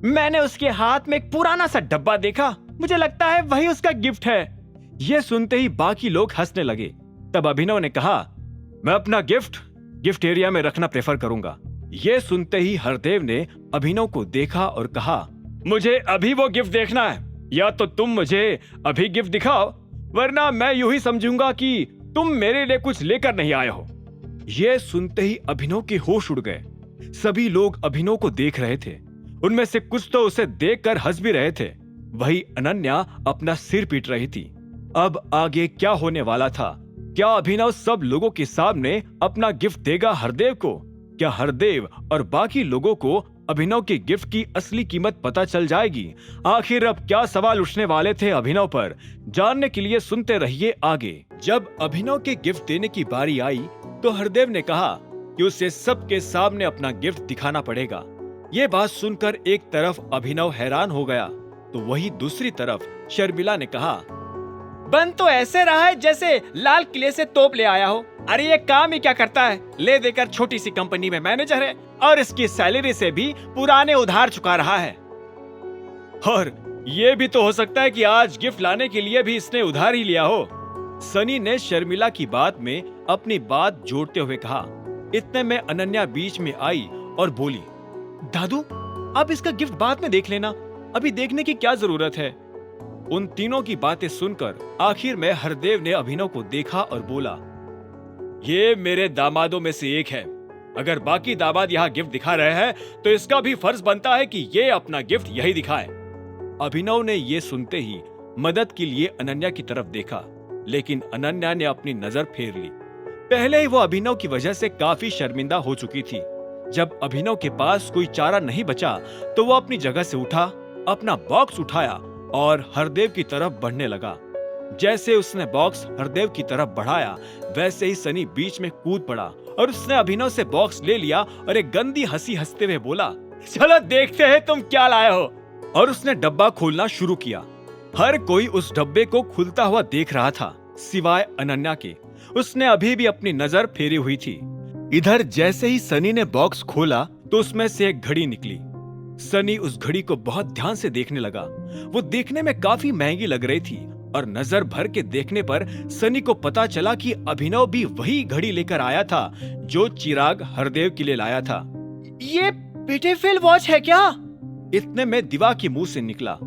मैंने उसके हाथ में एक पुराना सा डब्बा देखा, मुझे लगता है वही उसका गिफ्ट है। ये सुनते ही बाकी लोग हंसने लगे। तब अभिनव ने कहा, मैं अपना गिफ्ट एरिया में रखना प्रेफर करूंगा। ये सुनते ही हरदेव ने अभिनव को देखा और कहा, मुझे अभी वो गिफ्ट देखना है, या तो तुम मुझे अभी गिफ्ट दिखाओ, वरना मैं यूं ही समझूंगा कि तुम मेरे लिए कुछ लेकर नहीं आए हो। ये सुनते ही अभिनव के होश उड़ गए। सभी लोग अभिनव को देख रहे थे। उनमें से कुछ तो उसे देखकर हंस भी रहे थे। वही अनन्या अपना सिर पीट रही थी। अब आगे क्या होने वाला था? क्या अभिनव सब लोगों के सामने अपना गिफ्ट देगा हरदेव को? क्या हरदेव और बाकी लोगों को अभिनव के गिफ्ट की असली कीमत पता चल जाएगी? आखिर अब क्या सवाल उठने वाले थे अभिनव पर? जानने के लिए सुनते रहिए आगे। जब अभिनव के गिफ्ट देने की बारी आई तो हरदेव ने कहा कि उसे सबके सामने अपना गिफ्ट दिखाना पड़ेगा। ये बात सुनकर एक तरफ अभिनव हैरान हो गया तो वही दूसरी तरफ शर्मिला ने कहा, बन तो ऐसे रहा है जैसे लाल किले से तोप ले आया हो। अरे ये काम ही क्या करता है, ले देकर छोटी सी कंपनी में मैनेजर है और इसकी सैलरी से भी पुराने उधार चुका रहा है। और ये भी तो हो सकता है कि आज गिफ्ट लाने के लिए भी इसने उधार ही लिया हो। सनी ने शर्मिला की बात में अपनी बात जोड़ते हुए कहा। इतने में अनन्या बीच में आई और बोली, दादू आप इसका गिफ्ट बाद में देख लेना, अभी देखने की क्या जरूरत है। उन तीनों की बातें सुनकर आखिर में हरदेव ने अभिनव को देखा और बोला, ये मेरे दामादों में से एक है। अगर बाकी दामाद यहाँ गिफ्ट दिखा रहे हैं तो इसका भी फर्ज बनता है कि ये अपना गिफ्ट यही दिखाए। अभिनव ने ये सुनते ही मदद के लिए अनन्या की तरफ देखा, लेकिन अनन्या ने अपनी नजर फेर ली। पहले ही वो अभिनव की वजह से काफी शर्मिंदा हो चुकी थी। जब अभिनव के पास कोई चारा नहीं बचा तो वो अपनी जगह से उठा, अपना बॉक्स उठाया और हरदेव की तरफ बढ़ने लगा। जैसे उसने बॉक्स हरदेव की तरफ बढ़ाया वैसे ही सनी बीच में कूद पड़ा और उसने अभिनव से बॉक्स ले लिया और एक गंदी हंसी हंसते हुए बोला, चलो देखते हैं तुम क्या लाए हो। और उसने डब्बा खोलना शुरू किया। हर कोई उस डब्बे को खुलता हुआ देख रहा था सिवाय अनन्या के। उसने अभी भी अपनी नजर फेरी हुई थी। इधर जैसे ही सनी ने बॉक्स खोला तो उसमें से एक घड़ी निकली। सनी उस घड़ी को बहुत ध्यान से देखने लगा। वो देखने में काफी महंगी लग रही थी और नजर भर के देखने पर सनी को पता चला कि अभिनव भी वही घड़ी लेकर आया था जो चिराग हरदेव के लिए लाया था। ये ब्यूटीफुल वॉच है क्या? इतने में दिवा के मुंह से निकला।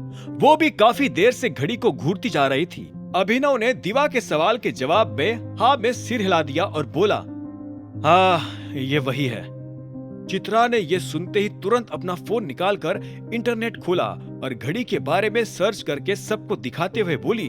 वो भी काफी देर से घड़ी को घूरती जा रही थी। अभिनव ने दिवा के सवाल के जवाब में हाँ में सिर हिला दिया और बोला, हाँ ये वही है। चित्रा ने ये सुनते ही तुरंत अपना फोन निकालकर इंटरनेट खोला और घड़ी के बारे में सर्च करके सबको दिखाते हुए बोली,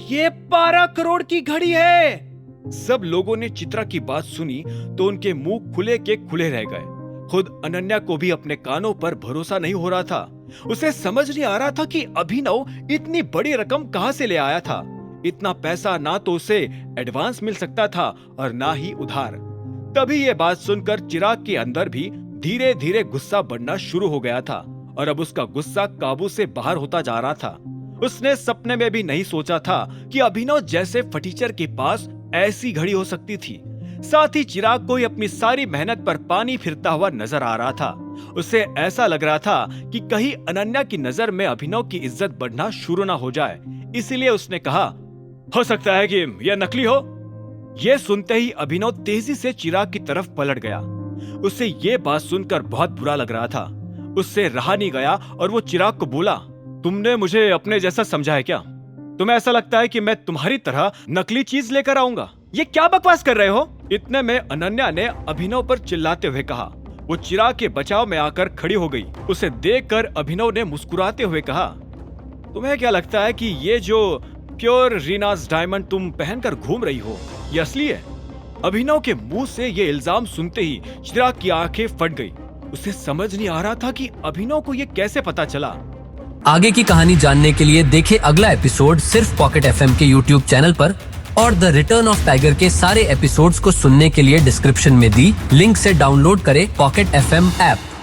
ये 12 करोड़ की घड़ी है। सब लोगों ने चित्रा की बात सुनी तो उनके मुंह खुले के खुले रह गए। खुद अनन्या को भी अपने कानों पर भरोसा नहीं हो रहा था। उसे समझ नहीं आ रहा था कि अभिनव इतनी बड़ी रकम कहां से ले आया था। इतना पैसा ना तो उसे एडवांस मिल सकता था और ना ही उधार। तभी ये बात सुनकर चिराग के अंदर भी धीरे धीरे गुस्सा बढ़ना शुरू हो गया था और अब उसका गुस्सा काबू से बाहर होता जा रहा था। उसने सपने में भी नहीं सोचा था कि अभिनव जैसे फटीचर के पास ऐसी घड़ी हो सकती थी। साथ ही चिराग को अपनी सारी मेहनत पर पानी फिरता हुआ नजर आ रहा था। उसे ऐसा लग रहा था कि कहीं अनन्या की नजर में अभिनव की इज्जत बढ़ना शुरू ना हो जाए। इसीलिए उसने कहा, हो सकता है कि यह नकली हो। यह सुनते ही अभिनव तेजी से चिराग की तरफ पलट गया। उसे ये बात सुनकर बहुत बुरा लग रहा था। उससे रहा नहीं गया और वो चिराग को बोला, तुमने मुझे अपने जैसा समझा है क्या? तुम्हें ऐसा लगता है कि मैं तुम्हारी तरह नकली चीज लेकर आऊंगा? ये क्या बकवास कर रहे हो? इतने में अनन्या ने अभिनव पर चिल्लाते हुए कहा। वो चिराग के बचाव में आकर खड़ी हो गई। उसे देखकर अभिनव ने मुस्कुराते हुए कहा, तुम्हें क्या लगता है कि ये जो प्योर रीनास डायमंड तुम पहनकर घूम रही हो ये असली है? अभिनव के मुंह से ये इल्जाम सुनते ही चिराग की आंखें फट गई। उसे समझ नहीं आ रहा था कि अभिनव को ये कैसे पता चला। आगे की कहानी जानने के लिए देखें अगला एपिसोड सिर्फ पॉकेट एफएम के यूट्यूब चैनल पर और द रिटर्न ऑफ टाइगर के सारे एपिसोड्स को सुनने के लिए डिस्क्रिप्शन में दी लिंक से डाउनलोड करें पॉकेट एफएम ऐप।